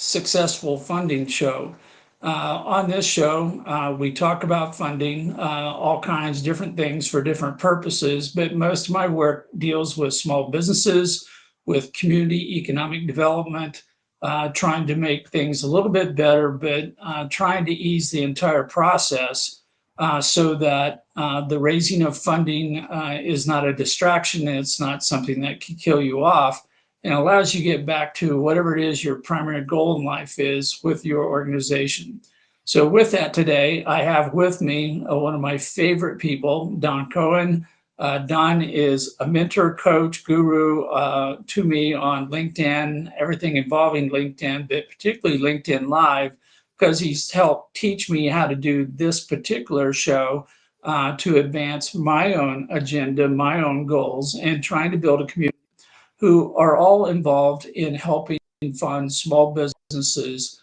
successful funding show. On this show, we talk about funding, all kinds, different things for different purposes, but most of my work deals with small businesses, with community economic development, trying to make things a little bit better, but trying to ease the entire process so that the raising of funding is not a distraction. It's not something that can kill you off and allows you to get back to whatever it is your primary goal in life is with your organization. So, with that, today I have with me one of my favorite people, Don Cohen. Don is a mentor, coach, guru to me on LinkedIn, everything involving LinkedIn, but particularly LinkedIn Live, because he's helped teach me how to do this particular show to advance my own agenda, my own goals, and trying to build a community who are all involved in helping fund small businesses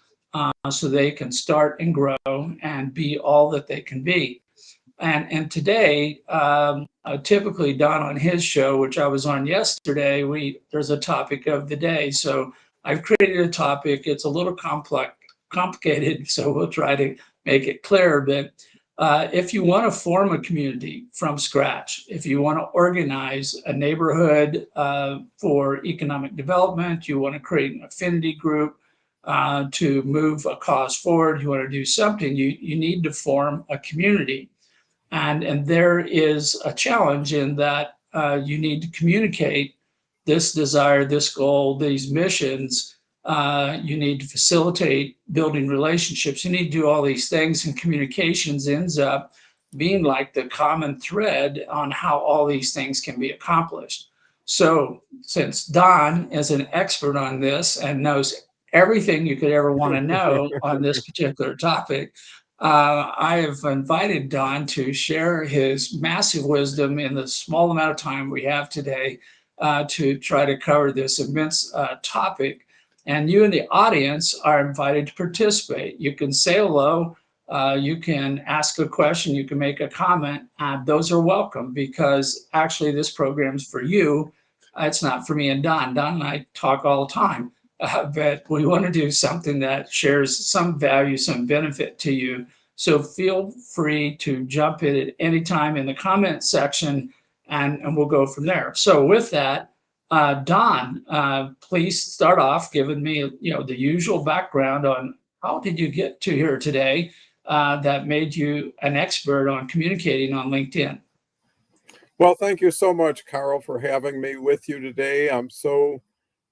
so they can start and grow and be all that they can be. And today, typically Don on his show, which I was on yesterday, we there's a topic of the day. So I've created a topic. It's a little complicated, so we'll try to make it clear. But if you want to form a community from scratch, if you want to organize a neighborhood for economic development, you want to create an affinity group to move a cause forward, you want to do something, you need to form a community. And there is a challenge in that you need to communicate this desire, this goal, these missions. You need to facilitate building relationships. You need to do all these things, and communications ends up being like the common thread on how all these things can be accomplished. So, since Don is an expert on this and knows everything you could ever want to know on this particular topic, I have invited Don to share his massive wisdom in the small amount of time we have today to try to cover this immense topic. And you in the audience are invited to participate. You can say hello, you can ask a question, you can make a comment. Those are welcome because actually this program is for you. It's not for me and Don. Don and I talk all the time. But we want to do something that shares some value, some benefit to you. So feel free to jump in at any time in the comment section and we'll go from there. So with that, Don, please start off giving me, the usual background on how did you get to here today that made you an expert on communicating on LinkedIn. Well, thank you so much, Carl, for having me with you today. I'm so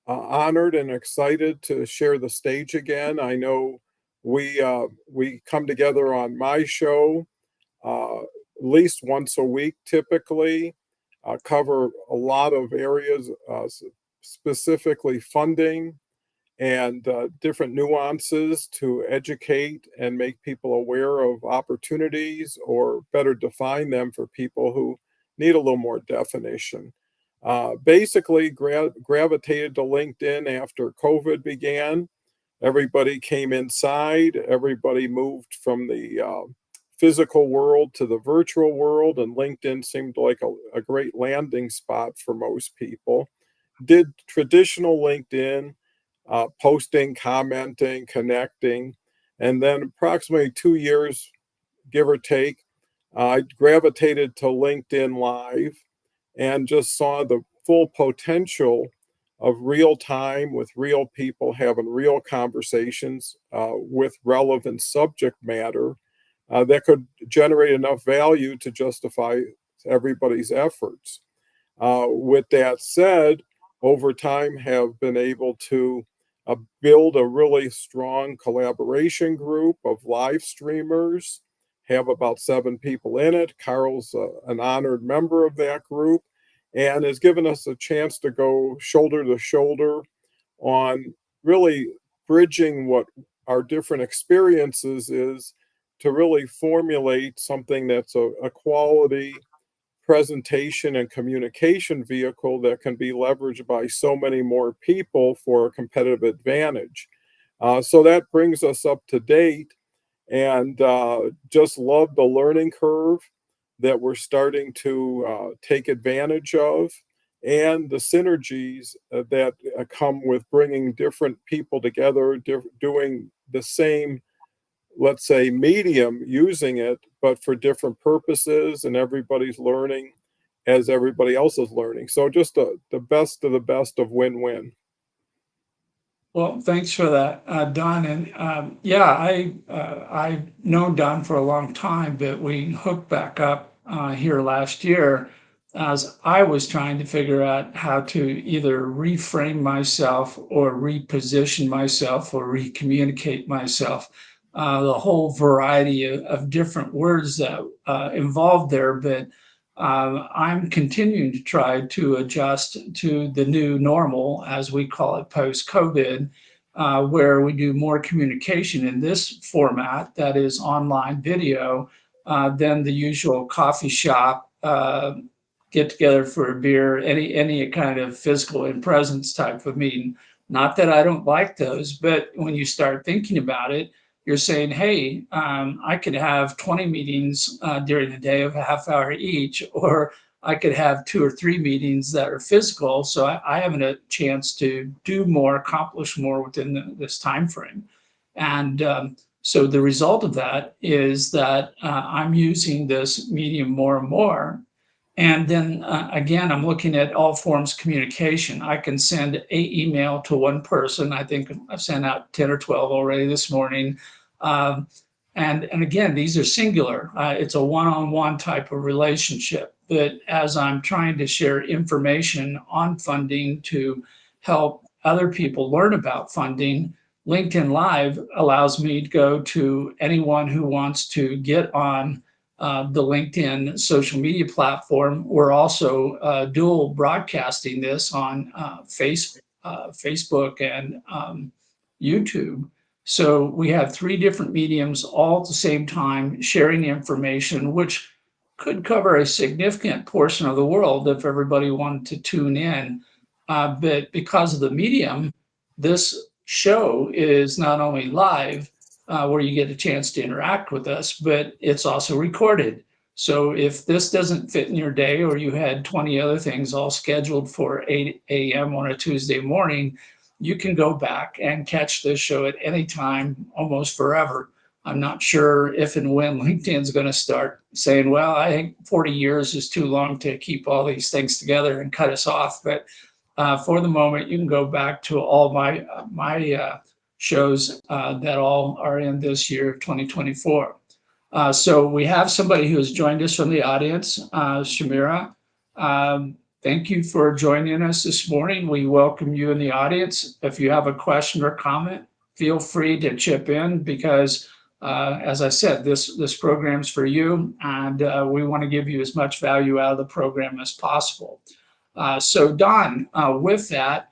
honored and excited to share the stage again. I know we come together on my show at least once a week, typically. Cover a lot of areas, specifically funding and different nuances to educate and make people aware of opportunities or better define them for people who need a little more definition. Basically, gravitated to LinkedIn after COVID began. Everybody came inside, everybody moved from the physical world to the virtual world, and LinkedIn seemed like a great landing spot for most people. Did traditional LinkedIn, posting, commenting, connecting, and then approximately 2 years, give or take, I gravitated to LinkedIn Live and just saw the full potential of real time with real people having real conversations with relevant subject matter that could generate enough value to justify everybody's efforts. With that said, over time have been able to build a really strong collaboration group of live streamers, have about 7 people in it. Carl's an honored member of that group and has given us a chance to go shoulder to shoulder on really bridging what our different experiences is to really formulate something that's a quality presentation and communication vehicle that can be leveraged by so many more people for a competitive advantage. So that brings us up to date and just love the learning curve that we're starting to take advantage of and the synergies that come with bringing different people together, doing the same, let's say, medium, using it, but for different purposes, and everybody's learning as everybody else is learning. So just the best of the best of win-win. Well, thanks for that, Don. And yeah, I've known Don for a long time, but we hooked back up here last year as I was trying to figure out how to either reframe myself or reposition myself or recommunicate myself. The whole variety of different words that involved there, but I'm continuing to try to adjust to the new normal, as we call it, post COVID, where we do more communication in this format that is online video than the usual coffee shop get together for a beer, any kind of physical in presence type of meeting. Not that I don't like those, but when you start thinking about it, you're saying, hey, I could have 20 meetings during the day of a half hour each, or I could have 2 or 3 meetings that are physical. So I have a chance to do more, accomplish more within this time frame. And so the result of that is that I'm using this medium more and more. And then again, I'm looking at all forms of communication. I can send a email to one person. I think I've sent out 10 or 12 already this morning. Um, and again, these are singular. It's a one-on-one type of relationship. But as I'm trying to share information on funding to help other people learn about funding, LinkedIn Live allows me to go to anyone who wants to get on the LinkedIn social media platform. We're also dual broadcasting this on Facebook and YouTube. So we have 3 different mediums all at the same time sharing information, which could cover a significant portion of the world if everybody wanted to tune in. But because of the medium, this show is not only live, where you get a chance to interact with us, but it's also recorded. So if this doesn't fit in your day, or you had 20 other things all scheduled for 8 a.m. on a Tuesday morning, you can go back and catch this show at any time, almost forever. I'm not sure if and when LinkedIn's going to start saying, well, I think 40 years is too long to keep all these things together and cut us off. But for the moment, you can go back to all my shows that all are in this year of 2024. So we have somebody who has joined us from the audience, Shamira. Thank you for joining us this morning. We welcome you in the audience. If you have a question or comment, feel free to chip in, because as I said, this program's for you, and we want to give you as much value out of the program as possible. So Don, with that,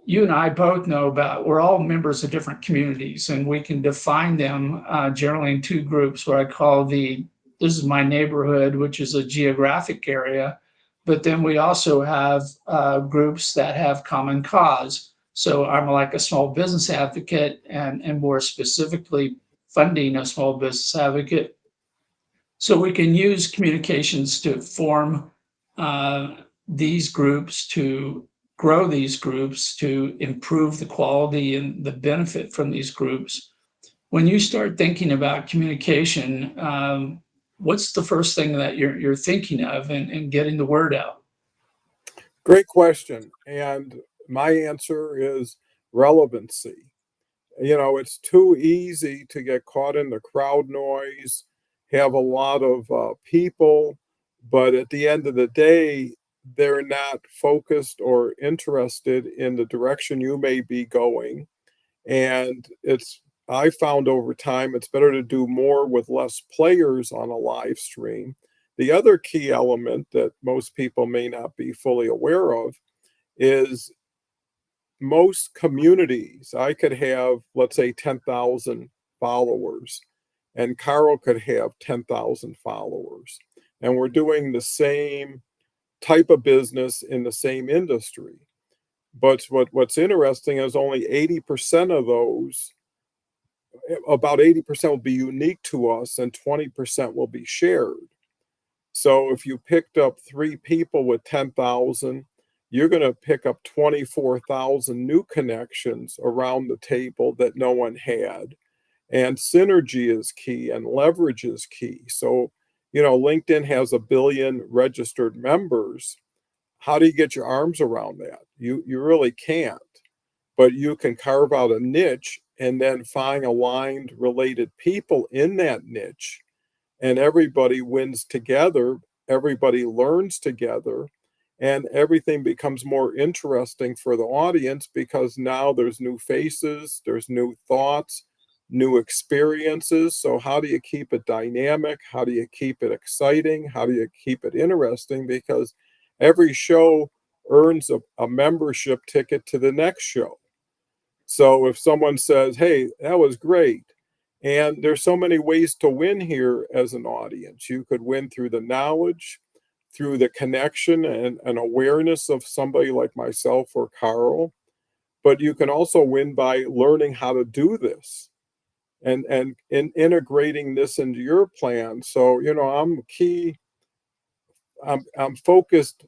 you and I both know about, we're all members of different communities, and we can define them generally in 2 groups, what I call this is my neighborhood, which is a geographic area. But then we also have groups that have common cause. So I'm like a small business advocate, and more specifically funding a small business advocate. So we can use communications to form these groups, to grow these groups, to improve the quality and the benefit from these groups. When you start thinking about communication, what's the first thing that you're thinking of in getting the word out? Great question. And my answer is relevancy. It's too easy to get caught in the crowd noise, have a lot of people, but at the end of the day, they're not focused or interested in the direction you may be going. And I found over time, it's better to do more with less players on a live stream. The other key element that most people may not be fully aware of is most communities. I could have, let's say, 10,000 followers, and Carl could have 10,000 followers. And we're doing the same type of business in the same industry. But what's interesting is only 80% of those, about 80% will be unique to us, and 20% will be shared. So if you picked up 3 people with 10,000, you're going to pick up 24,000 new connections around the table that no one had. And synergy is key and leverage is key. So, LinkedIn has 1 billion registered members. How do you get your arms around that? You really can't, but you can carve out a niche and then find aligned related people in that niche, and everybody wins together, everybody learns together, and everything becomes more interesting for the audience because now there's new faces, there's new thoughts, new experiences. So how do you keep it dynamic? How do you keep it exciting? How do you keep it interesting? Because every show earns a membership ticket to the next show. So if someone says, "Hey, that was great," and there's so many ways to win here as an audience. You could win through the knowledge, through the connection and awareness of somebody like myself or Carl, but you can also win by learning how to do this and in integrating this into your plan. So, I'm focused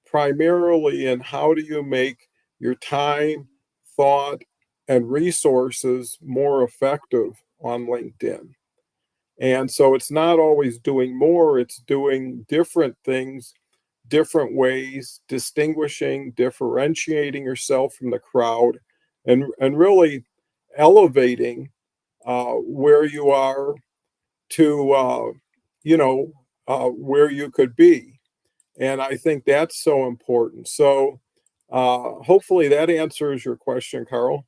primarily in how do you make your time, thought, and resources more effective on LinkedIn. And so it's not always doing more, it's doing different things, different ways, distinguishing, differentiating yourself from the crowd, and really elevating where you are to, where you could be. And I think that's so important. So hopefully that answers your question, Carl.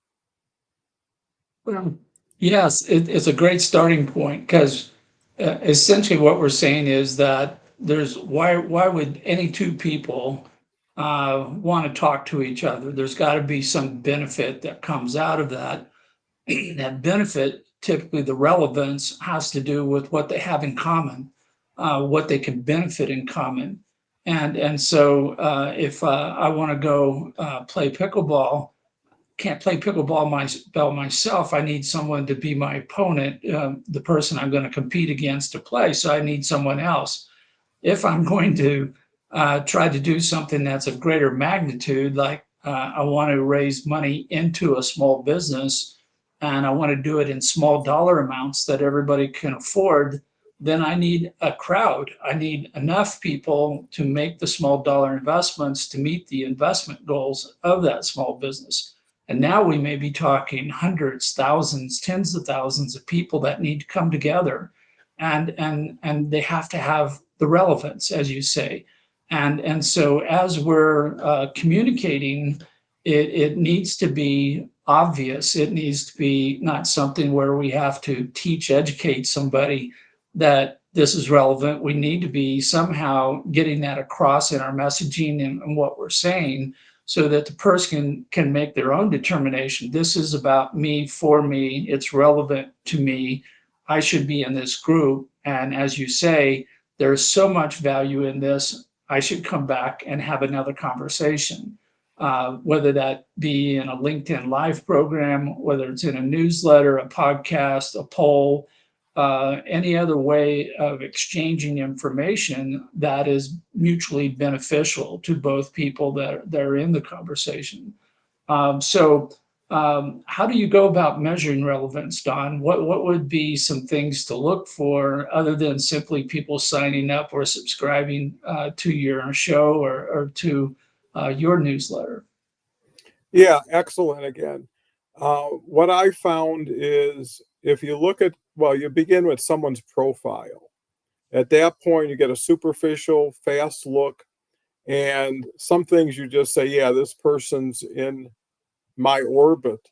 Well, yes, it's a great starting point because essentially what we're saying is that why would any two people want to talk to each other? There's got to be some benefit that comes out of that. That benefit, typically the relevance, has to do with what they have in common, what they can benefit in common. And so if I want to go play pickleball, can't play pickleball myself. I need someone to be my opponent, the person I'm going to compete against to play. So I need someone else. If I'm going to try to do something that's of greater magnitude, like I want to raise money into a small business and I want to do it in small dollar amounts that everybody can afford, then I need a crowd. I need enough people to make the small dollar investments to meet the investment goals of that small business. And now we may be talking hundreds, thousands, tens of thousands of people that need to come together, and they have to have the relevance, as you say. And so as we're communicating, it needs to be obvious. It needs to be not something where we have to educate somebody that this is relevant. We need to be somehow getting that across in our messaging and what we're saying so that the person can make their own determination. This is about me, for me, it's relevant to me. I should be in this group. And as you say, there's so much value in this. I should come back and have another conversation, whether that be in a LinkedIn Live program, whether it's in a newsletter, a podcast, a poll, any other way of exchanging information that is mutually beneficial to both people that are in the conversation. How do you go about measuring relevance, Don? What would be some things to look for other than simply people signing up or subscribing to your show or to your newsletter? Yeah, excellent again. What I found is if you look at, well, you begin with someone's profile. At that point, you get a superficial, fast look, and some things you just say, yeah, this person's in my orbit,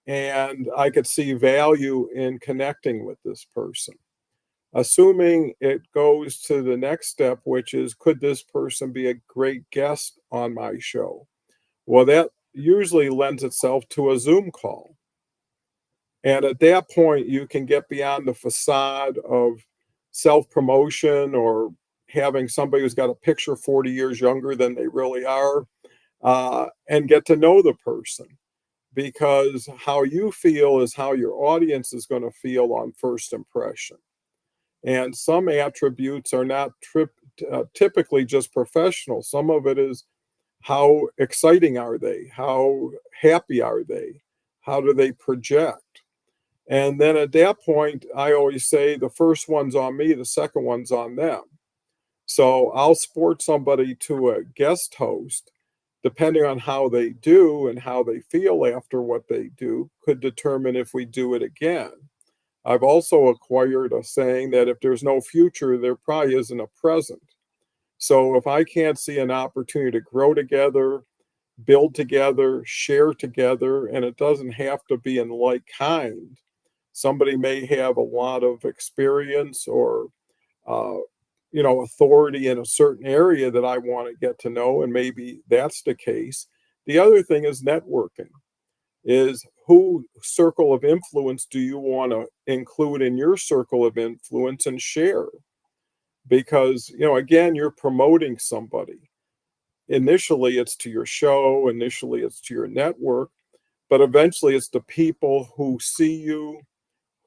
and I could see value in connecting with this person. Assuming it goes to the next step, which is, could this person be a great guest on my show? Well, that usually lends itself to a Zoom call. And at that point, you can get beyond the facade of self promotion or having somebody who's got a picture 40 years younger than they really are, and get to know the person. Because how you feel is how your audience is going to feel on first impression. And some attributes are not typically just professional. Some of it is how exciting are they? How happy are they? How do they project? And then at that point, I always say the first one's on me, the second one's on them. So I'll sport somebody to a guest host, depending on how they do and how they feel after what they do, could determine if we do it again. I've also acquired a saying that if there's no future, there probably isn't a present. So if I can't see an opportunity to grow together, build together, share together, and it doesn't have to be in like kind. Somebody may have a lot of experience or uh, authority in a certain area that I want to get to know, and maybe that's the case. The other thing is networking. Is who circle of influence do you want to include in your circle of influence and share? Because again, you're promoting somebody. Initially, it's to your show. Initially, it's to your network, but eventually, it's the people who see you,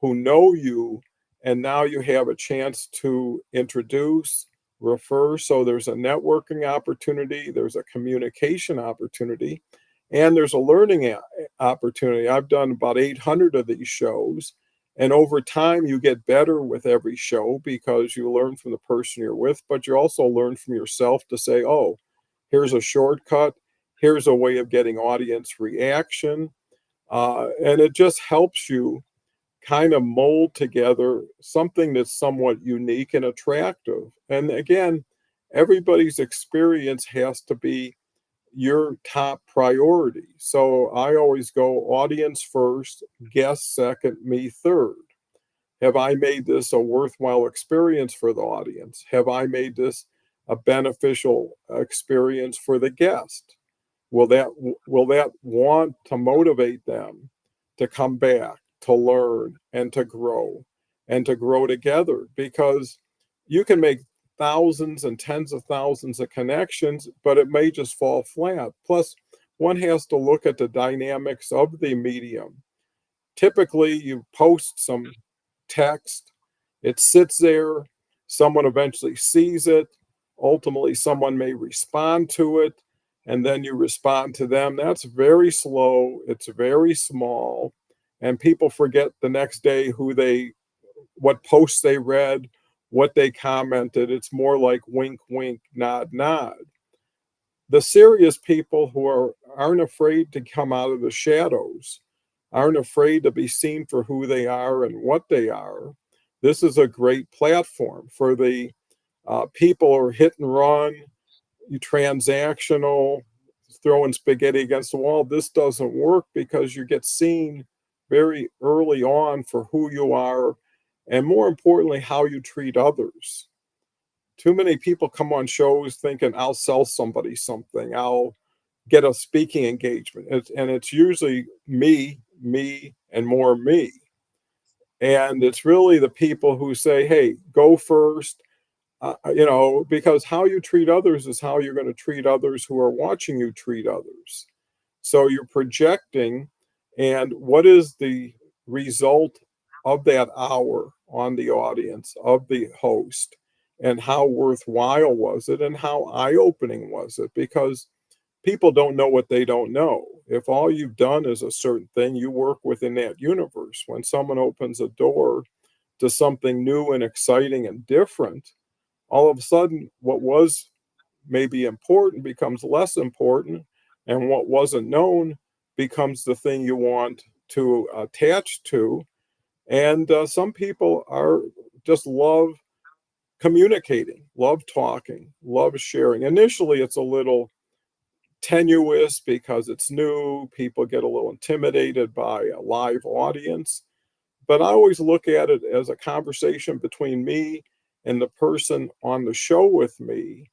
who know you, and now you have a chance to introduce, refer. So there's a networking opportunity, there's a communication opportunity, and there's a learning opportunity. I've done about 800 of these shows, and over time, you get better with every show because you learn from the person you're with, but you also learn from yourself to say, oh, here's a shortcut, here's a way of getting audience reaction. And it just helps you kind of mold together something that's somewhat unique and attractive. And again, everybody's experience has to be your top priority. So I always go audience first, guest second, me third. Have I made this a worthwhile experience for the audience? Have I made this a beneficial experience for the guest? Will that want to motivate them to come back, to learn, and to grow together? Because you can make thousands and tens of thousands of connections, but it may just fall flat. Plus, one has to look at the dynamics of the medium. Typically, you post some text, it sits there, someone eventually sees it, ultimately, someone may respond to it, and then you respond to them. That's very slow, it's very small, and people forget the next day what posts they read, what they commented. It's more like wink, wink, nod, nod. The serious people aren't afraid to come out of the shadows, aren't afraid to be seen for who they are and what they are. This is a great platform for the people who are hit and run, you transactional, throwing spaghetti against the wall. This doesn't work because you get seen very early on for who you are, and more importantly, how you treat others. Too many people come on shows thinking, I'll sell somebody something, I'll get a speaking engagement. And it's usually me, and more me. And it's really the people who say, hey, go first. Because how you treat others is how you're going to treat others who are watching you treat others. So you're projecting, and what is the result of that hour on the audience, of the host, and how worthwhile was it, and how eye opening was it? Because people don't know what they don't know. If all you've done is a certain thing, you work within that universe. When someone opens a door to something new and exciting and different, all of a sudden, what was maybe important becomes less important, and what wasn't known becomes the thing you want to attach to. And some people are just love communicating, love talking, love sharing. Initially, it's a little tenuous because it's new. People get a little intimidated by a live audience. But I always look at it as a conversation between me and the person on the show with me,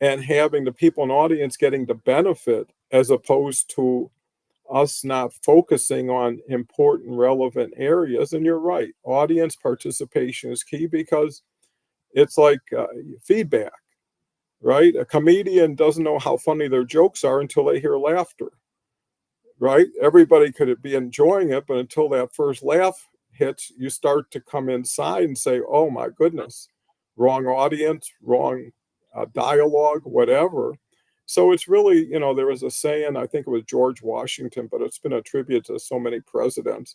and having the people in the audience getting the benefit as opposed to us not focusing on important, relevant areas. And you're right, audience participation is key because it's like feedback, right? A comedian doesn't know how funny their jokes are until they hear laughter, right? Everybody could be enjoying it, but until that first laugh hits, you start to come inside and say, oh my goodness, wrong audience, wrong dialogue, whatever. So it's really, there was a saying, I think it was George Washington, but it's been attributed to so many presidents,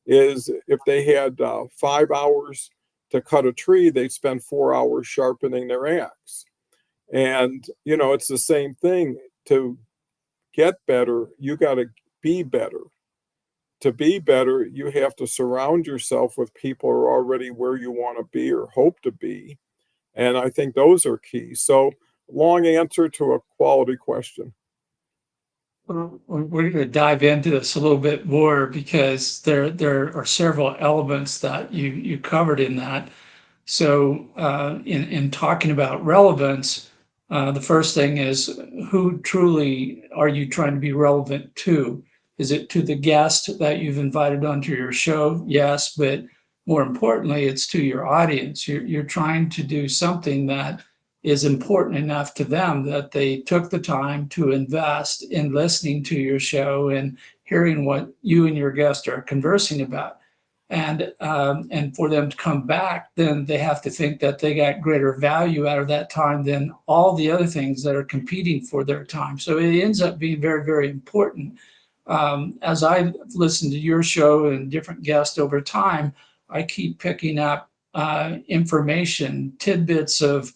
is if they had 5 hours to cut a tree, they'd spend 4 hours sharpening their axe. And, it's the same thing. To get better, you got to be better. To be better, you have to surround yourself with people who are already where you want to be or hope to be. And I think those are key. So, long answer to a quality question. Well, we're going to dive into this a little bit more because there are several elements that you covered in that. So, in talking about relevance, the first thing is, who truly are you trying to be relevant to? Is it to the guest that you've invited onto your show? Yes, but more importantly, it's to your audience. You're trying to do something that is important enough to them that they took the time to invest in listening to your show and hearing what you and your guest are conversing about. And for them to come back, then they have to think that they got greater value out of that time than all the other things that are competing for their time. So it ends up being very, very important. As I listen to your show and different guests over time, I keep picking up information, tidbits of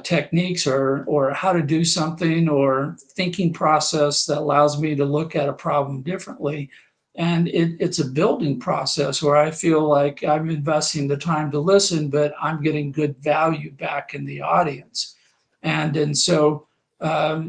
techniques, or how to do something, or thinking process that allows me to look at a problem differently. And it's a building process where I feel like I'm investing the time to listen, but I'm getting good value back in the audience. And so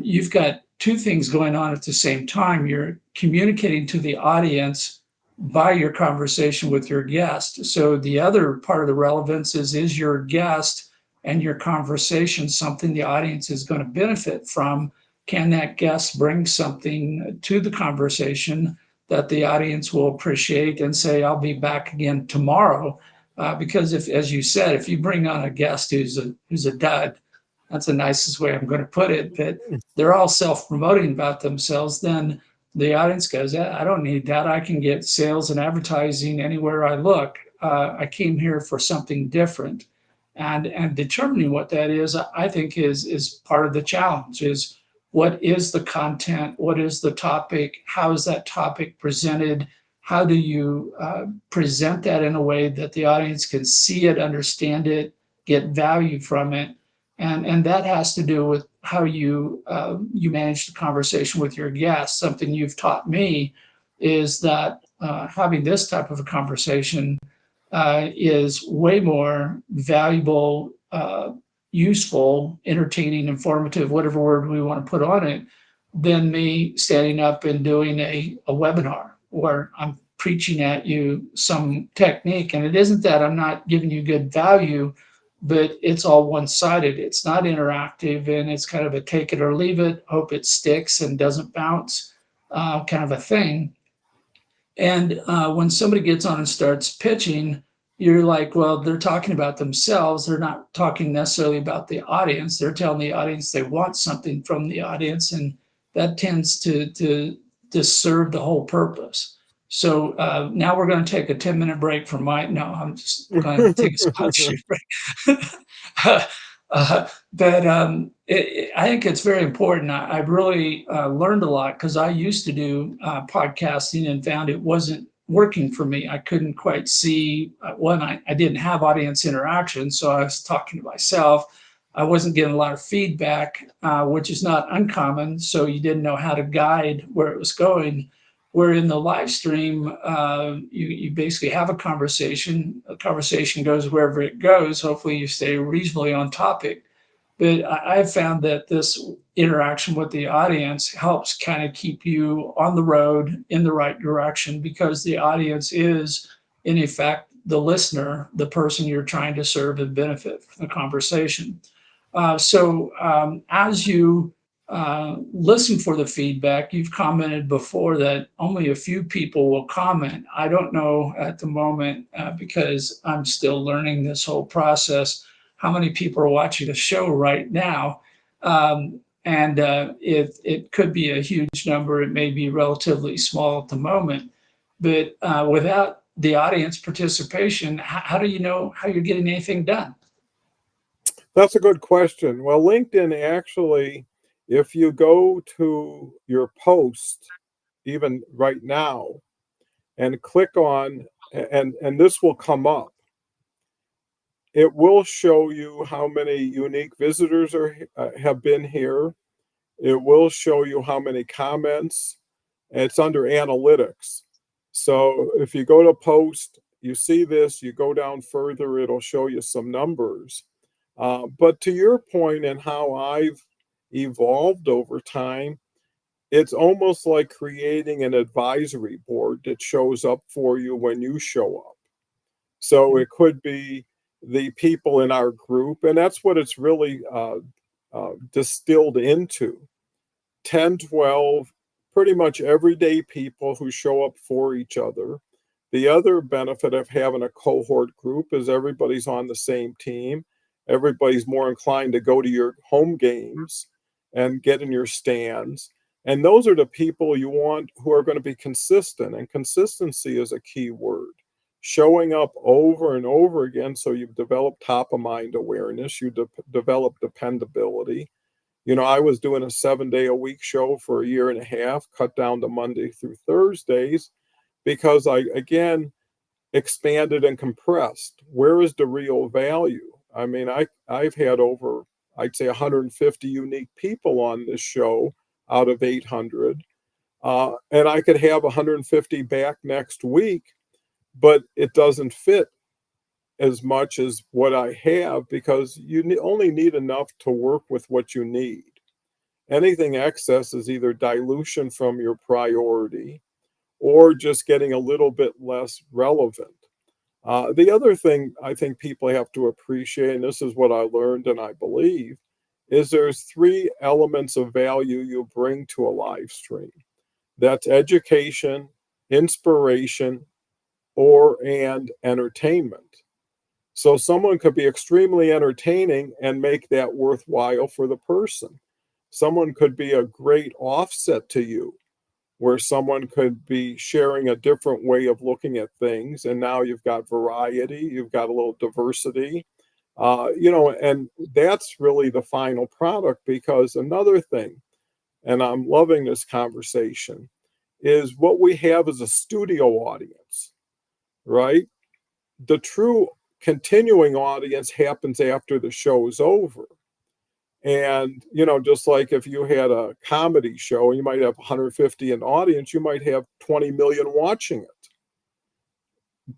you've got two things going on at the same time. You're communicating to the audience by your conversation with your guest. So the other part of the relevance is your guest and your conversation something the audience is going to benefit from? Can that guest bring something to the conversation that the audience will appreciate and say, I'll be back again tomorrow? Because if, as you said, if you bring on a guest who's a dud, that's the nicest way I'm going to put it, but they're all self-promoting about themselves, then the audience goes, I don't need that. I can get sales and advertising anywhere I look. I came here for something different. And determining what that is, I think is part of the challenge. Is what is the content? What is the topic? How is that topic presented? How do you present that in a way that the audience can see it, understand it, get value from it? And that has to do with how you manage the conversation with your guests. Something you've taught me is that having this type of a conversation is way more valuable, useful, entertaining, informative, whatever word we want to put on it, than me standing up and doing a webinar where I'm preaching at you some technique. And it isn't that I'm not giving you good value, but it's all one-sided. It's not interactive, and it's kind of a take it or leave it, hope it sticks and doesn't bounce kind of a thing. And when somebody gets on and starts pitching, you're like, well, they're talking about themselves. They're not talking necessarily about the audience. They're telling the audience they want something from the audience, and that tends to serve the whole purpose. So now we're going to take a 10-minute break from my. No, I'm just going to take a sponsorship break. But I think it's very important. I've really learned a lot because I used to do podcasting and found it wasn't working for me. I couldn't quite see, one, I didn't have audience interaction, so I was talking to myself. I wasn't getting a lot of feedback, which is not uncommon, so you didn't know how to guide where it was going. Where in the live stream, you basically have a conversation. A conversation goes wherever it goes. Hopefully you stay reasonably on topic. But I've found that this interaction with the audience helps kind of keep you on the road in the right direction, because the audience is, in effect, the listener, the person you're trying to serve and benefit from the conversation. So as you listen for the feedback, you've commented before that only a few people will comment. I don't know at the moment, because I'm still learning this whole process, how many people are watching the show right now. And it could be a huge number. It may be relatively small at the moment. But without the audience participation, how do you know how you're getting anything done? That's a good question. Well, LinkedIn actually, if you go to your post, even right now, and click on, and this will come up, it will show you how many unique visitors have been here. It will show you how many comments. It's under analytics. So if you go to post, you see this, you go down further, it'll show you some numbers. But to your point and how I've evolved over time, it's almost like creating an advisory board that shows up for you when you show up. So it could be the people in our group, and that's what it's really distilled into. 10, 12, pretty much everyday people who show up for each other. The other benefit of having a cohort group is everybody's on the same team. Everybody's more inclined to go to your home games and get in your stands. And those are the people you want who are going to be consistent. And consistency is a key word. Showing up over and over again so you've developed top of mind awareness, you develop dependability. I was doing a 7-day a week show for a year and a half, cut down to Monday through Thursdays because I, again, expanded and compressed. Where is the real value? I mean, I've had over, I'd say, 150 unique people on this show out of 800. And I could have 150 back next week, but it doesn't fit as much as what I have because you only need enough to work with what you need. Anything excess is either dilution from your priority or just getting a little bit less relevant. The other thing I think people have to appreciate, and this is what I learned and I believe, is there's three elements of value you bring to a live stream. That's education, inspiration, and entertainment. So someone could be extremely entertaining and make that worthwhile for the person. Someone could be a great offset to you, where someone could be sharing a different way of looking at things. And now you've got variety, you've got a little diversity, and that's really the final product. Because another thing, and I'm loving this conversation, is what we have is a studio audience, right? The true continuing audience happens after the show is over. And, just like if you had a comedy show, you might have 150 in the audience, you might have 20 million watching it.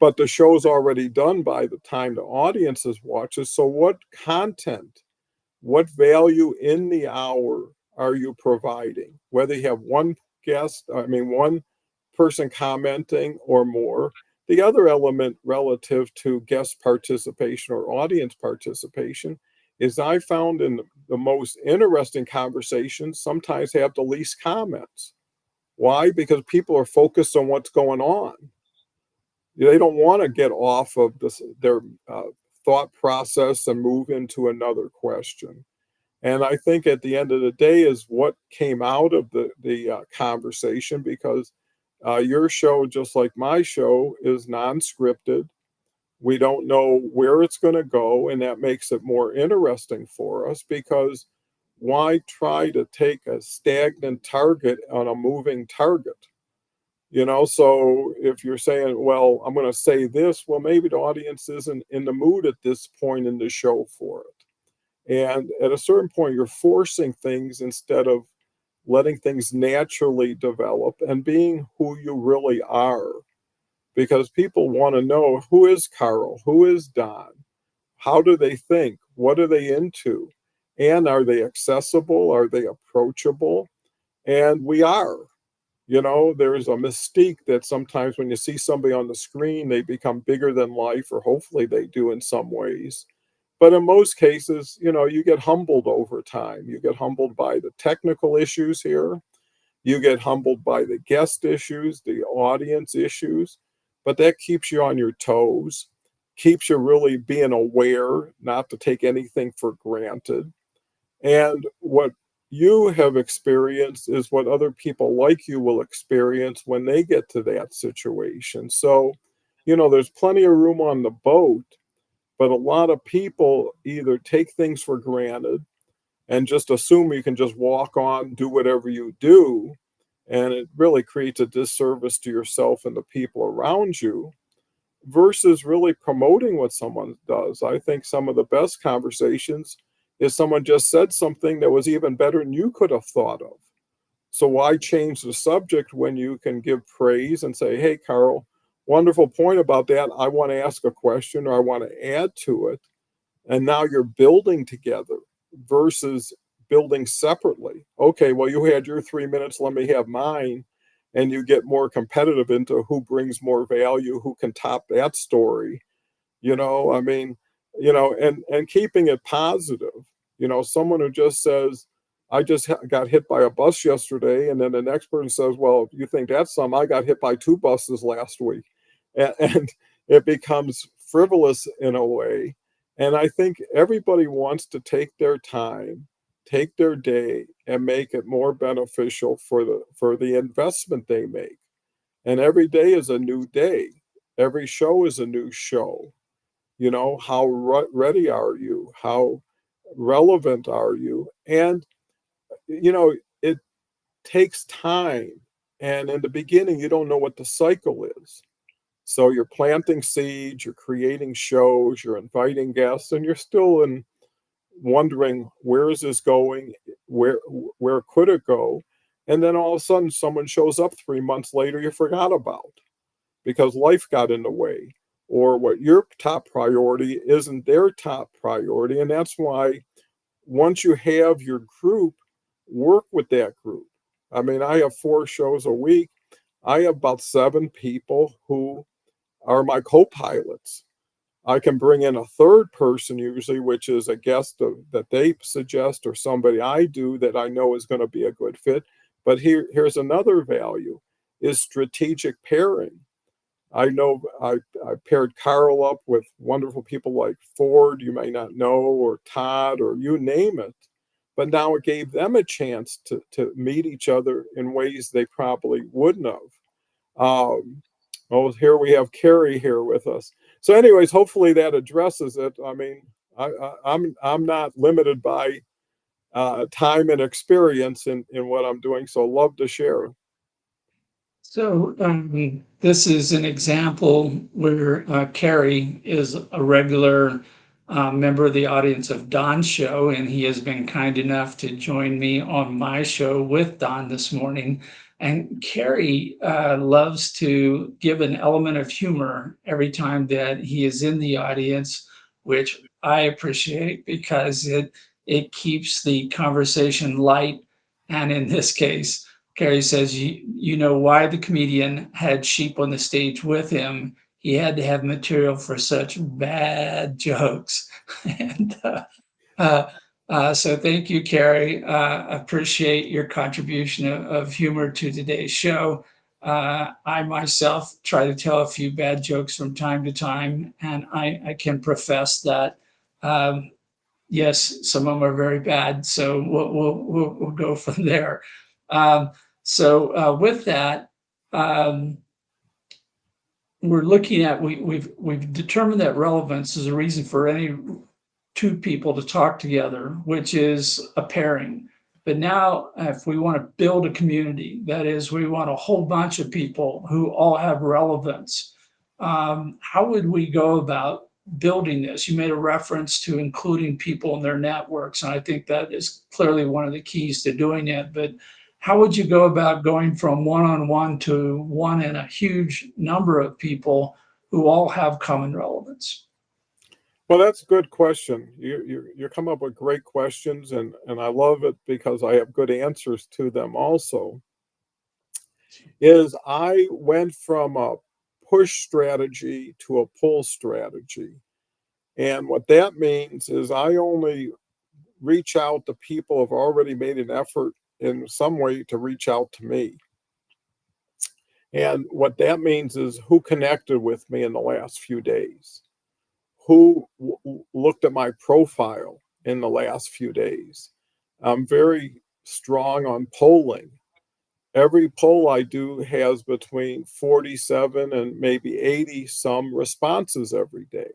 But the show's already done by the time the audiences watches. So what content, what value in the hour are you providing? Whether you have one person commenting or more. The other element relative to guest participation or audience participation is I found in the most interesting conversations sometimes have the least comments. Why? Because people are focused on what's going on. They don't want to get off of their thought process and move into another question. And I think at the end of the day is what came out of the conversation, because your show, just like my show, is non-scripted. We don't know where it's going to go, and that makes it more interesting for us, because why try to take a stagnant target on a moving target? So if you're saying, well, I'm going to say this, well, maybe the audience isn't in the mood at this point in the show for it. And at a certain point, you're forcing things instead of letting things naturally develop and being who you really are. Because people want to know, who is Carl? Who is Don? How do they think? What are they into? And are they accessible? Are they approachable? And we are. There's a mystique that sometimes when you see somebody on the screen, they become bigger than life, or hopefully they do in some ways. But in most cases, you get humbled over time. You get humbled by the technical issues here. You get humbled by the guest issues, the audience issues, but that keeps you on your toes, keeps you really being aware, not to take anything for granted. And what you have experienced is what other people like you will experience when they get to that situation. So, there's plenty of room on the boat, But a lot of people either take things for granted and just assume you can just walk on, do whatever you do. And it really creates a disservice to yourself and the people around you versus really promoting what someone does. I think some of the best conversations is someone just said something that was even better than you could have thought of. So why change the subject when you can give praise and say, "Hey, Carl, wonderful point about that. I want to ask a question or I want to add to it." And now you're building together versus building separately. Okay, well, you had your 3 minutes, let me have mine. And you get more competitive into who brings more value, who can top that story. I mean, and keeping it positive. Someone who just says, "I just got hit by a bus yesterday," and then the next person says, "Well, you think that's some? I got hit by 2 buses last week," and it becomes frivolous in a way. And I think everybody wants to take their time, take their day, and make it more beneficial for the investment they make. And every day is a new day. Every show is a new show. How ready are you? How relevant are you? And it takes time, and in the beginning you don't know what the cycle is. So you're planting seeds, you're creating shows, you're inviting guests, and you're still in wondering, where is this going, where could it go? And then all of a sudden someone shows up 3 months later you forgot about, because life got in the way, or what your top priority isn't their top priority. And that's why, once you have your group, work with that group. I mean, I have 4 shows a week. I have about 7 people who are my co-pilots. I can bring in a third person usually, which is a guest that they suggest or somebody I do that I know is going to be a good fit. But here's another value, is strategic pairing. I know I paired Carl up with wonderful people like Ford, you may not know, or Todd, or you name it. But now it gave them a chance to meet each other in ways they probably wouldn't have. Oh, here we have Carrie here with us. So, anyways, hopefully that addresses it. I mean, I'm not limited by time and experience in what I'm doing, so love to share. So this is an example where Carrie is a regular member of the audience of Don's show, and he has been kind enough to join me on my show with Don this morning. And Carrie loves to give an element of humor every time that he is in the audience, which I appreciate because it keeps the conversation light. And in this case, Carrie says, you know why the comedian had sheep on the stage with him. He had to have material for such bad jokes. and uh, so thank you, Carrie. Appreciate your contribution of humor to today's show. I myself try to tell a few bad jokes from time to time, and I can profess that um, yes, some of them are very bad. So we'll go from there. Um, with that, um, we're looking at we've determined that relevance is a reason for any two people to talk together, which is a pairing. But now, if we want to build a community, that is, we want a whole bunch of people who all have relevance, how would we go about building this? You made a reference to including people in their networks, and I think that is clearly one of the keys to doing it. But how would you go about going from one-on-one to one in a huge number of people who all have common relevance? Well, that's a good question. You come up with great questions, and I love it because I have good answers to them also. Is I went from a push strategy to a pull strategy. And what that means is I only reach out to people who have already made an effort in some way to reach out to me. And what that means is who connected with me in the last few days, who looked at my profile in the last few days. I'm very strong on polling. Every poll I do has between 47 and maybe 80 some responses every day.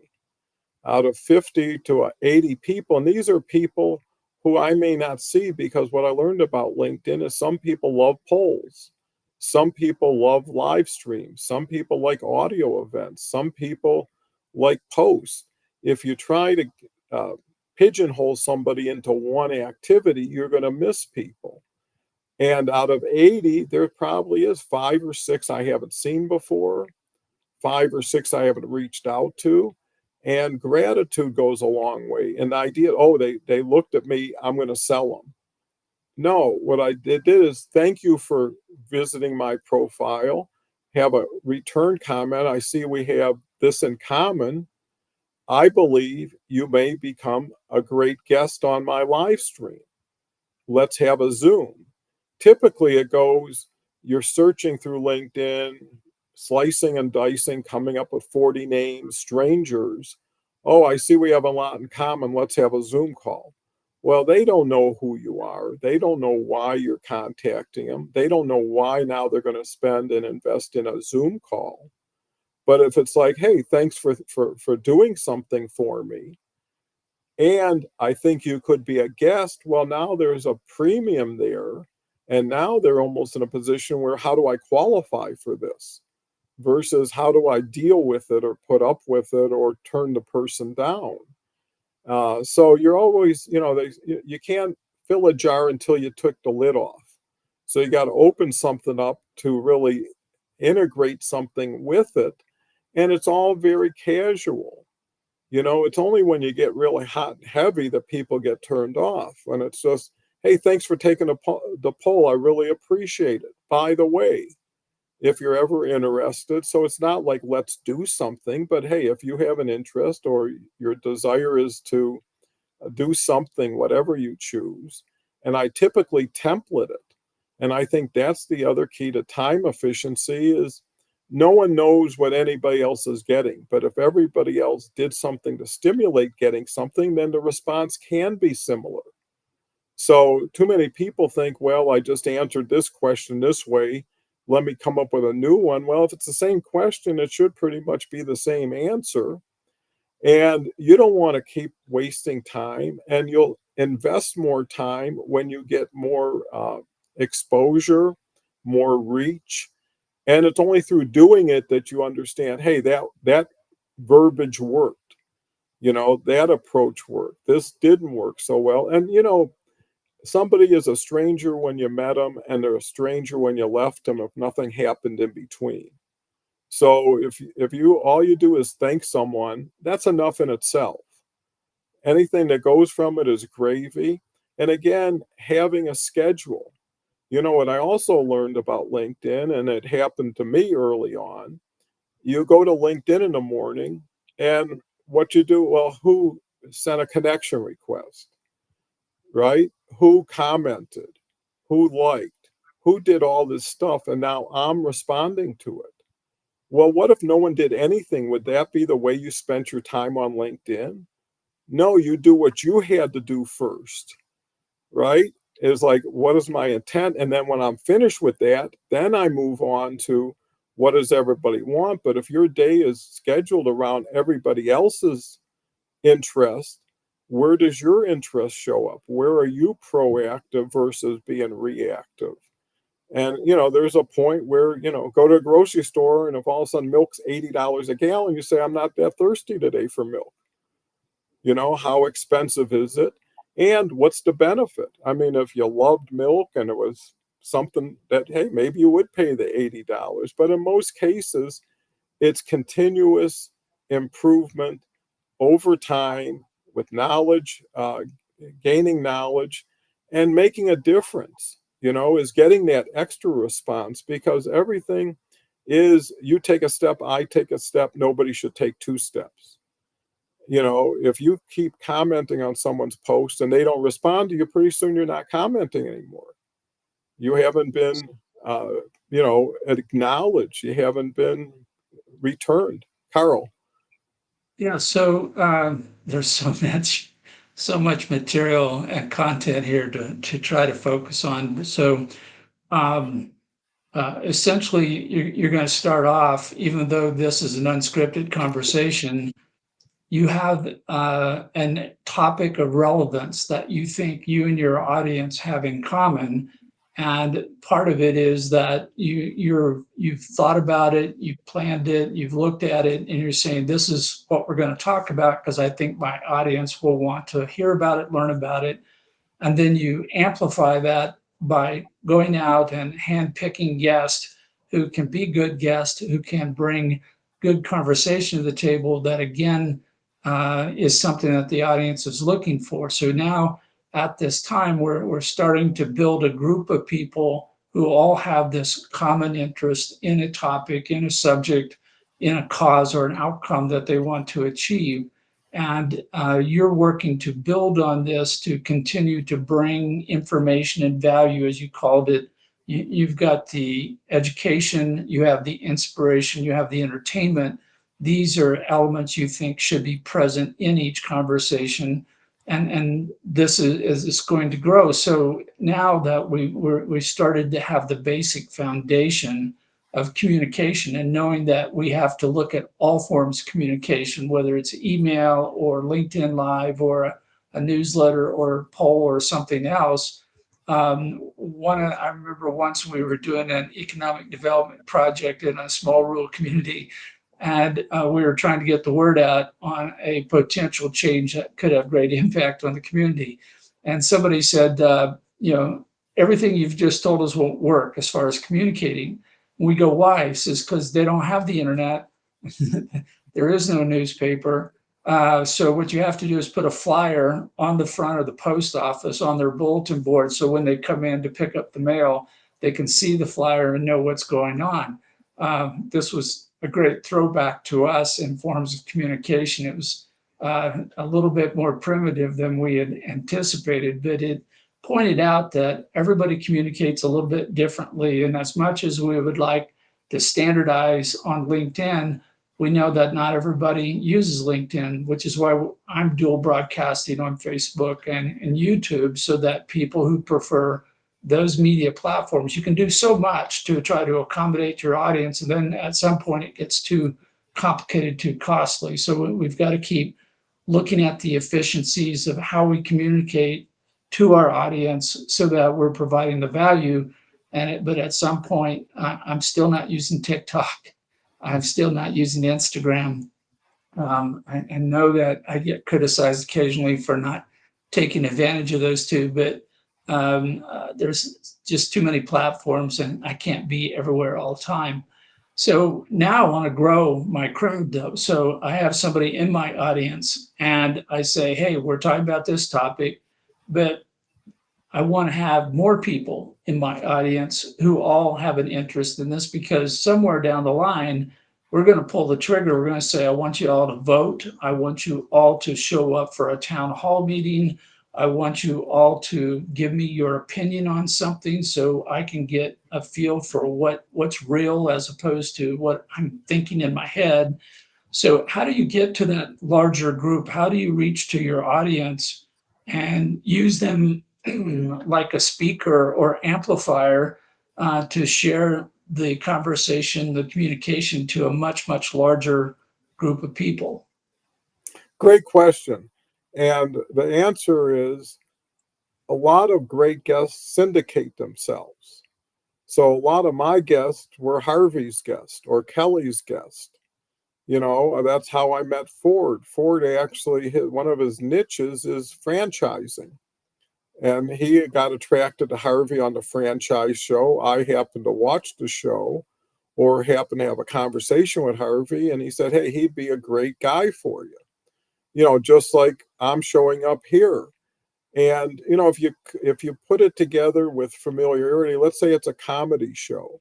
out of 50 to 80 people. And these are people who I may not see, because what I learned about LinkedIn is some people love polls. Some people love live streams. Some people like audio events. Some people like posts. If you try to uh, pigeonhole somebody into one activity, you're going to miss people. And out of 80, there probably is five or six I haven't seen before, five or six I haven't reached out to. And gratitude goes a long way. And the idea, oh, they looked at me, I'm going to sell them. No, what I did is thank you for visiting my profile. Have a return comment. I see we have this in common. I believe you may become a great guest on my live stream. Let's have a Zoom. Typically, it goes, you're searching through LinkedIn, slicing and dicing, coming up with 40 names, strangers. Oh, I see we have a lot in common. Let's have a Zoom call. Well, they don't know who you are. They don't know why you're contacting them. They don't know why now they're going to spend and invest in a Zoom call. But if it's like, hey, thanks for doing something for me, and I think you could be a guest. Well, now there's a premium there. And now they're almost in a position where, how do I qualify for this? Versus how do I deal with it or put up with it or turn the person down? So you're always, you can't fill a jar until you took the lid off. So you got to open something up to really integrate something with it. And it's all very casual. It's only when you get really hot and heavy that people get turned off. And it's just, hey, thanks for taking the poll. I really appreciate it. By the way, if you're ever interested, so it's not like let's do something, but hey, if you have an interest or your desire is to do something, whatever you choose, and I typically template it. And I think that's the other key to time efficiency is no one knows what anybody else is getting. But if everybody else did something to stimulate getting something, then the response can be similar. So too many people think, well, I just answered this question this way. Let me come up with a new one. Well, if it's the same question, it should pretty much be the same answer. And you don't want to keep wasting time, and you'll invest more time when you get more exposure, more reach. And it's only through doing it that you understand, hey, that verbiage worked. That approach worked. This didn't work so well. And somebody is a stranger when you met them, and they're a stranger when you left them if nothing happened in between. So if you all you do is thank someone, that's enough in itself. Anything that goes from it is gravy. And again, having a schedule. What I also learned about LinkedIn, and it happened to me early on, you go to LinkedIn in the morning, and what you do, well, who sent a connection request, right? Who commented, who liked, who did all this stuff, and now I'm responding to it. Well, what if no one did anything? Would that be the way you spent your time on LinkedIn? No, you do what you had to do first, right? It's like, what is my intent? And then when I'm finished with that, then I move on to what does everybody want. But if your day is scheduled around everybody else's interest, where does your interest show up? Where are you proactive versus being reactive? And there's a point where go to a grocery store, and if all of a sudden milk's $80 a gallon, you say, I'm not that thirsty today for milk. How expensive is it? And what's the benefit? I mean, if you loved milk and it was something that, hey, maybe you would pay the $80. But in most cases, it's continuous improvement over time with knowledge, gaining knowledge, and making a difference, is getting that extra response, because everything is you take a step, I take a step, nobody should take two steps. If you keep commenting on someone's post and they don't respond to you, pretty soon you're not commenting anymore. You haven't been, acknowledged. You haven't been returned. Carl. Yeah, so there's so much material and content here to try to focus on. So um, essentially, you're going to start off, even though this is an unscripted conversation, you have an topic of relevance that you think you and your audience have in common. And part of it is that you've thought about it, you've planned it, you've looked at it, and you're saying, this is what we're going to talk about because I think my audience will want to hear about it, learn about it. And then you amplify that by going out and handpicking guests who can be good guests, who can bring good conversation to the table that again is something that the audience is looking for. So now at this time, we're starting to build a group of people who all have this common interest in a topic, in a subject, in a cause or an outcome that they want to achieve. And you're working to build on this to continue to bring information and value, as you called it. You've got the education, you have the inspiration, you have the entertainment. These are elements you think should be present in each conversation. And this is going to grow. So now that we started to have the basic foundation of communication and knowing that we have to look at all forms of communication, whether it's email or LinkedIn Live or a newsletter or poll or something else. I remember once we were doing an economic development project in a small rural community, and we were trying to get the word out on a potential change that could have great impact on the community. And somebody said, everything you've just told us won't work as far as communicating. We go, why? He says, because they don't have the internet. There is no newspaper. So what you have to do is put a flyer on the front of the post office on their bulletin board. So when they come in to pick up the mail, they can see the flyer and know what's going on. This was a great throwback to us in forms of communication. It was a little bit more primitive than we had anticipated, but it pointed out that everybody communicates a little bit differently. And as much as we would like to standardize on LinkedIn, we know that not everybody uses LinkedIn, which is why I'm dual broadcasting on Facebook and YouTube so that people who prefer those media platforms, you can do so much to try to accommodate your audience. And then at some point it gets too complicated, too costly. So we've got to keep looking at the efficiencies of how we communicate to our audience so that we're providing the value. But at some point, I'm still not using TikTok. I'm still not using Instagram. And know that I get criticized occasionally for not taking advantage of those two, but there's just too many platforms and I can't be everywhere all the time. So now I want to grow my crew though. So I have somebody in my audience and I say, hey, we're talking about this topic, but I want to have more people in my audience who all have an interest in this because somewhere down the line, we're going to pull the trigger. We're going to say, I want you all to vote. I want you all to show up for a town hall meeting. I want you all to give me your opinion on something so I can get a feel for what's real as opposed to what I'm thinking in my head. So how do you get to that larger group? How do you reach to your audience and use them like a speaker or amplifier to share the conversation, the communication to a much, much larger group of people? Great question. And the answer is a lot of great guests syndicate themselves. So a lot of my guests were Harvey's guest or Kelly's guest. That's how I met Ford. Ford actually hit one of his niches is franchising. And he got attracted to Harvey on the franchise show. I happened to watch the show or happened to have a conversation with Harvey, and he said, hey, he'd be a great guy for you. Just like I'm showing up here. And if you put it together with familiarity, let's say it's a comedy show.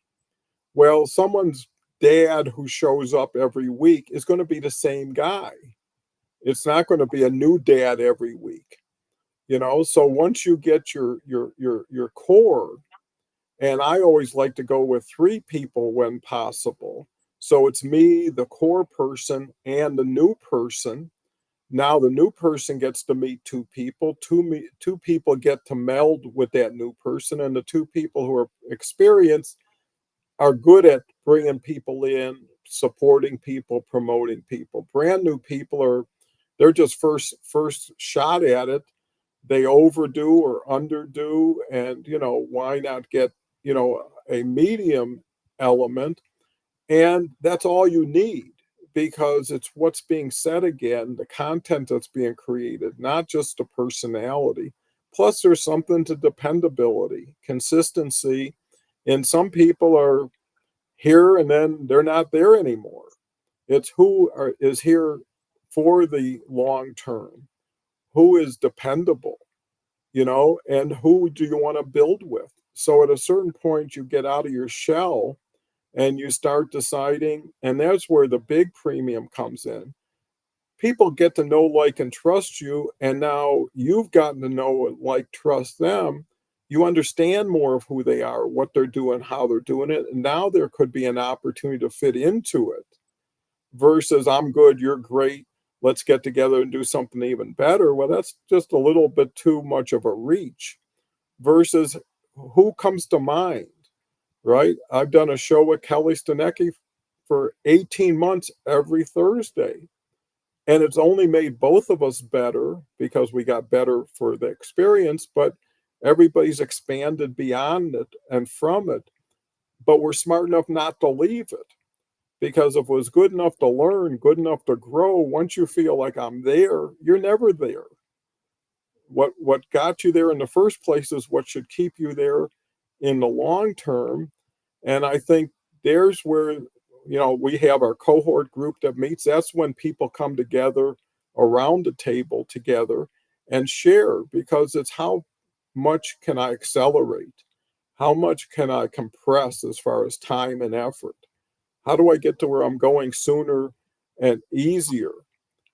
Well, someone's dad who shows up every week is going to be the same guy. It's not going to be a new dad every week. So once you get your core, and I always like to go with three people when possible. So it's me, the core person, and the new person. Now the new person gets to meet two people. Two people get to meld with that new person, and the two people who are experienced are good at bringing people in, supporting people, promoting people. Brand new people are they're just first shot at it. They overdo or underdo, and why not get a medium element, and that's all you need, because it's what's being said again, the content that's being created, not just the personality. Plus, there's something to dependability, consistency, and some people are here and then they're not there anymore. It's is here for the long term, who is dependable, and who do you want to build with. So at a certain point, you get out of your shell and you start deciding, and that's where the big premium comes in. People get to know, like, and trust you, and now you've gotten to know, like, trust them. You understand more of who they are, what they're doing, how they're doing it, and now there could be an opportunity to fit into it versus I'm good, you're great, let's get together and do something even better. Well, that's just a little bit too much of a reach versus who comes to mind, right? I've done a show with Kelly Stanecki for 18 months every Thursday. And it's only made both of us better because we got better for the experience, but everybody's expanded beyond it and from it. But we're smart enough not to leave it, because if it was good enough to learn, good enough to grow, once you feel like I'm there, you're never there. What got you there in the first place is what should keep you there in the long term. And I think there's where, we have our cohort group that meets. That's when people come together around the table together and share, because it's how much can I accelerate? How much can I compress as far as time and effort? How do I get to where I'm going sooner and easier?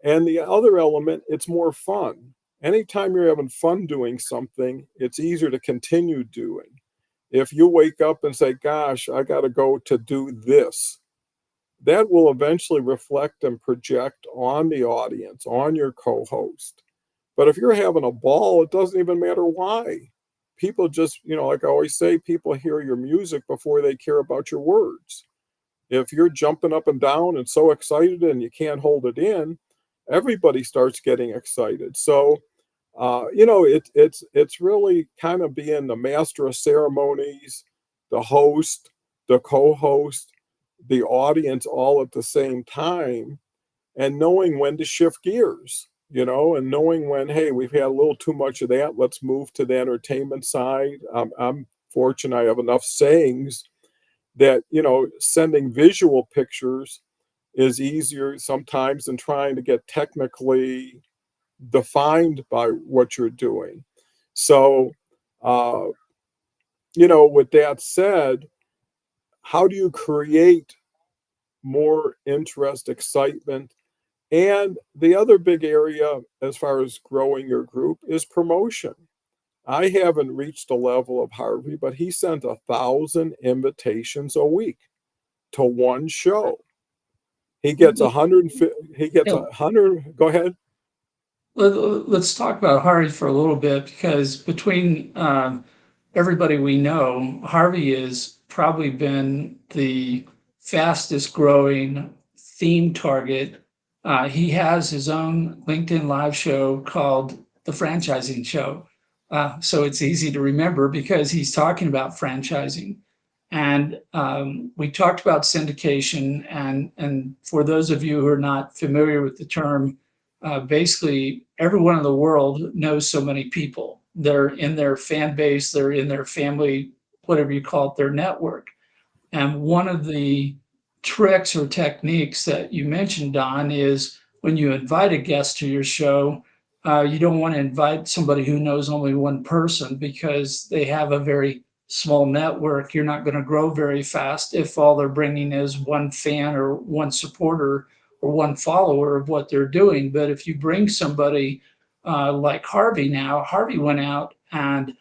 And the other element, it's more fun. Anytime you're having fun doing something, it's easier to continue doing. If you wake up and say, gosh, I got to go to do this, that will eventually reflect and project on the audience, on your co host. But if you're having a ball, it doesn't even matter why. People just, like I always say, people hear your music before they care about your words. If you're jumping up and down and so excited and you can't hold it in, everybody starts getting excited. So, it's really kind of being the master of ceremonies, the host, the co-host, the audience, all at the same time, and knowing when to shift gears, and knowing when, hey, we've had a little too much of that. Let's move to the entertainment side. I'm fortunate I have enough sayings that sending visual pictures is easier sometimes than trying to get technically defined by what you're doing. So uh, with that said, how do you create more interest, excitement? And the other big area as far as growing your group is promotion. I haven't reached the level of Harvey, but he sent 1,000 invitations a week to one show. He gets 150, he gets Yeah, 100. Go ahead. let's talk about Harvey for a little bit, because between everybody we know, Harvey has probably been the fastest growing theme target. He has his own LinkedIn live show called The Franchising Show. So it's easy to remember because he's talking about franchising. And we talked about syndication. And for those of you who are not familiar with the term, basically everyone in the world knows so many people. They're in their fan base, they're in their family, whatever you call it, their network. And one of the tricks or techniques that you mentioned, Don, is when you invite a guest to your show, you don't want to invite somebody who knows only one person because they have a very small network. You're not going to grow very fast if all they're bringing is one fan or one supporter or one follower of what they're doing. But if you bring somebody like Harvey now, Harvey went out and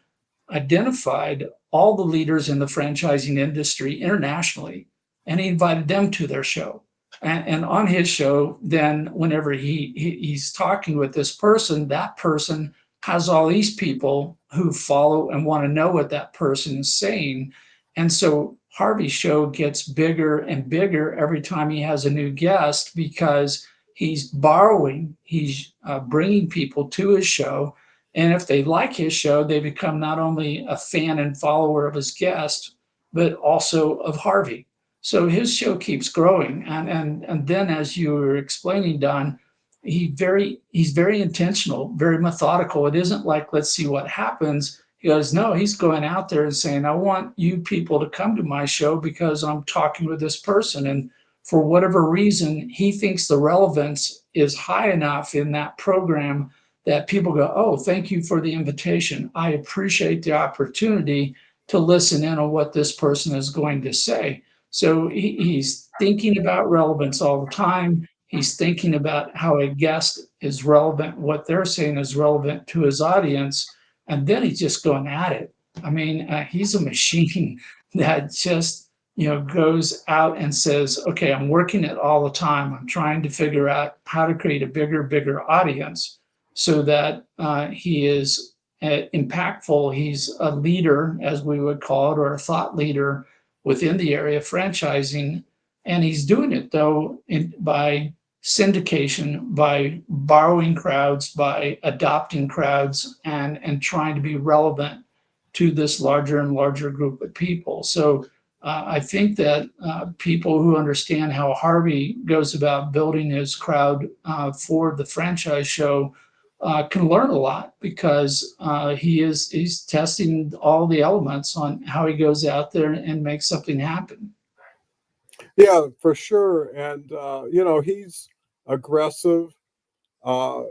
identified all the leaders in the franchising industry internationally, and he invited them to their show. And on his show, then whenever he's talking with this person, that person has all these people who follow and want to know what that person is saying. And so Harvey's show gets bigger and bigger every time he has a new guest because he's borrowing, he's bringing people to his show. And if they like his show, they become not only a fan and follower of his guest, but also of Harvey. So his show keeps growing. And then as you were explaining, Don, he's very intentional, very methodical. It isn't like, let's see what happens. He goes, no, he's going out there and saying, I want you people to come to my show because I'm talking with this person. And for whatever reason, he thinks the relevance is high enough in that program that people go, oh, thank you for the invitation. I appreciate the opportunity to listen in on what this person is going to say. So he's thinking about relevance all the time. He's thinking about how a guest is relevant, what they're saying is relevant to his audience, and then he's just going at it. I mean, he's a machine that just goes out and says, okay, I'm working it all the time. I'm trying to figure out how to create a bigger audience so that he is impactful. He's a leader, as we would call it, or a thought leader within the area of franchising. And he's doing it, though, by syndication, by borrowing crowds, by adopting crowds, and trying to be relevant to this larger and larger group of people. So I think that people who understand how Harvey goes about building his crowd for the franchise show can learn a lot because he's testing all the elements on how he goes out there and makes something happen. Yeah, for sure. And, he's aggressive. Uh,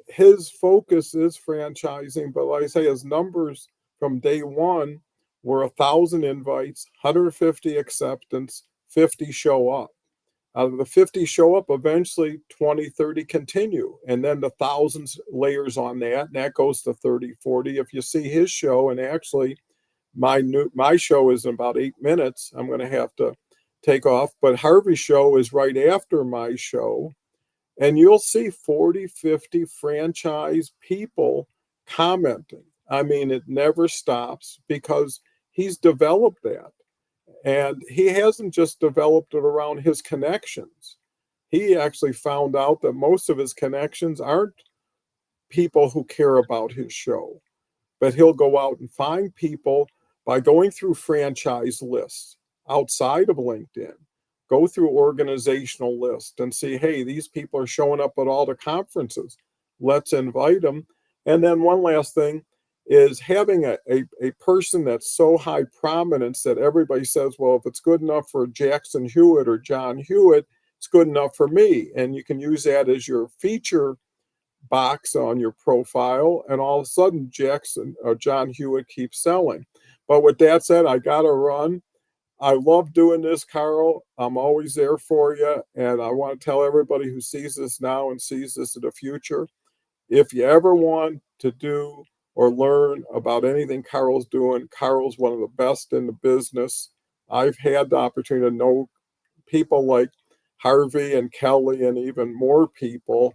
his focus is franchising, but like I say, his numbers from day one were 1,000 invites, 150 acceptance, 50 show up. Out of the 50 show up, eventually 20, 30 continue. And then the thousands layers on that, and that goes to 30, 40. If you see his show, and actually my show is in about 8 minutes, I'm going to have to take off. But Harvey's show is right after my show. And you'll see 40, 50 franchise people commenting. I mean, it never stops because he's developed that. And he hasn't just developed it around his connections. He actually found out that most of his connections aren't people who care about his show, but he'll go out and find people by going through franchise lists outside of LinkedIn, go through organizational lists and see, hey, these people are showing up at all the conferences. Let's invite them. And then one last thing is having a person that's so high prominence that everybody says, well, if it's good enough for Jackson Hewitt or John Hewitt, it's good enough for me. And you can use that as your feature box on your profile, and all of a sudden Jackson or John Hewitt keeps selling. But with that said, I gotta run. I love doing this, Carl. I'm always there for you, and I want to tell everybody who sees this now and sees this in the future, if you ever want to do or learn about anything Carl's doing, Carl's one of the best in the business. I've had the opportunity to know people like Harvey and Kelly and even more people.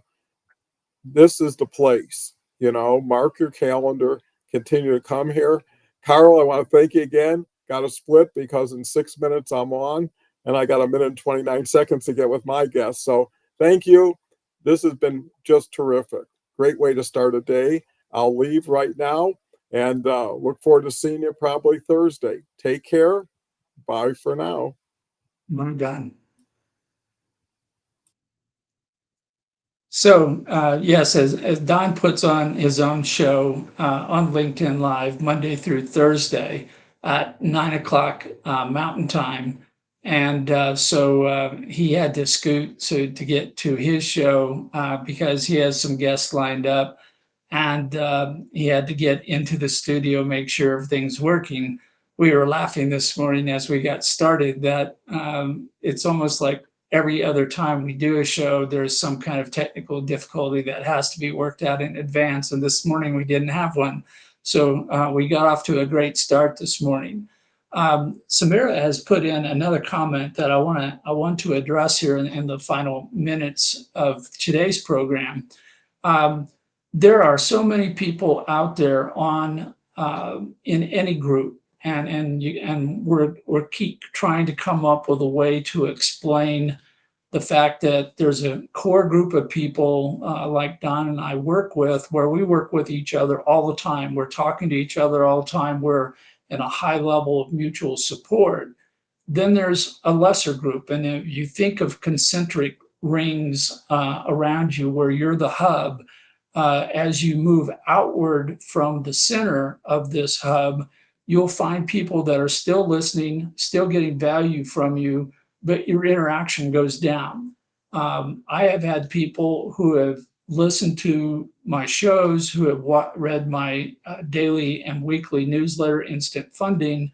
This is the place. Mark your calendar, continue to come here. Carl, I want to thank you again. Got to split because in 6 minutes I'm on, and I got a minute and 29 seconds to get with my guest. So thank you. This has been just terrific. Great way to start a day. I'll leave right now and look forward to seeing you probably Thursday. Take care. Bye for now. I'm done. So, yes, as Don puts on his own show on LinkedIn Live Monday through Thursday at 9 o'clock Mountain Time. And so he had to scoot to get to his show because he has some guests lined up. And he had to get into the studio, make sure everything's working. We were laughing this morning as we got started that it's almost like every other time we do a show, there's some kind of technical difficulty that has to be worked out in advance. And this morning we didn't have one. So we got off to a great start this morning. Samira has put in another comment that I want to address here in the final minutes of today's program. There are so many people out there on in any group, and we're keep trying to come up with a way to explain the fact that there's a core group of people like Don and I work with, where we work with each other all the time. We're talking to each other all the time. We're in a high level of mutual support. Then there's a lesser group, and if you think of concentric rings around you where you're the hub, as you move outward from the center of this hub, you'll find people that are still listening, still getting value from you, but your interaction goes down. I have had people who have listened to my shows, who have read my daily and weekly newsletter, Instant Funding,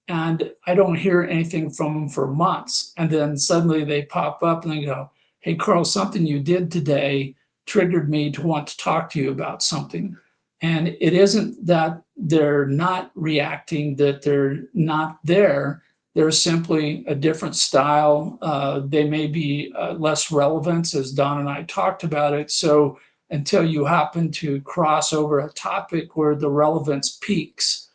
and I don't hear anything from them for months. And then suddenly they pop up and they go, "Hey, Carl, something you did today triggered me to want to talk to you about something." And it isn't that they're not reacting, that they're not there. They're simply a different style. They may be less relevant, as Don and I talked about it. So until you happen to cross over a topic where the relevance peaks,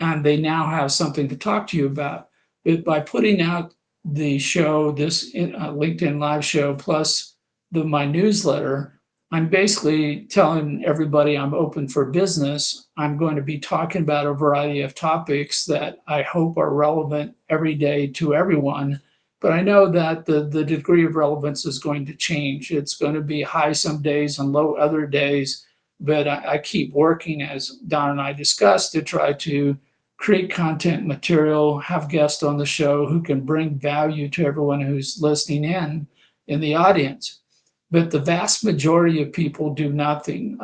and they now have something to talk to you about. But by putting out the show, this LinkedIn Live show, plus my newsletter, I'm basically telling everybody I'm open for business. I'm going to be talking about a variety of topics that I hope are relevant every day to everyone. But I know that the degree of relevance is going to change. It's going to be high some days and low other days. But I keep working, as Don and I discussed, to try to create content material, have guests on the show who can bring value to everyone who's listening in the audience. But the vast majority of people do nothing.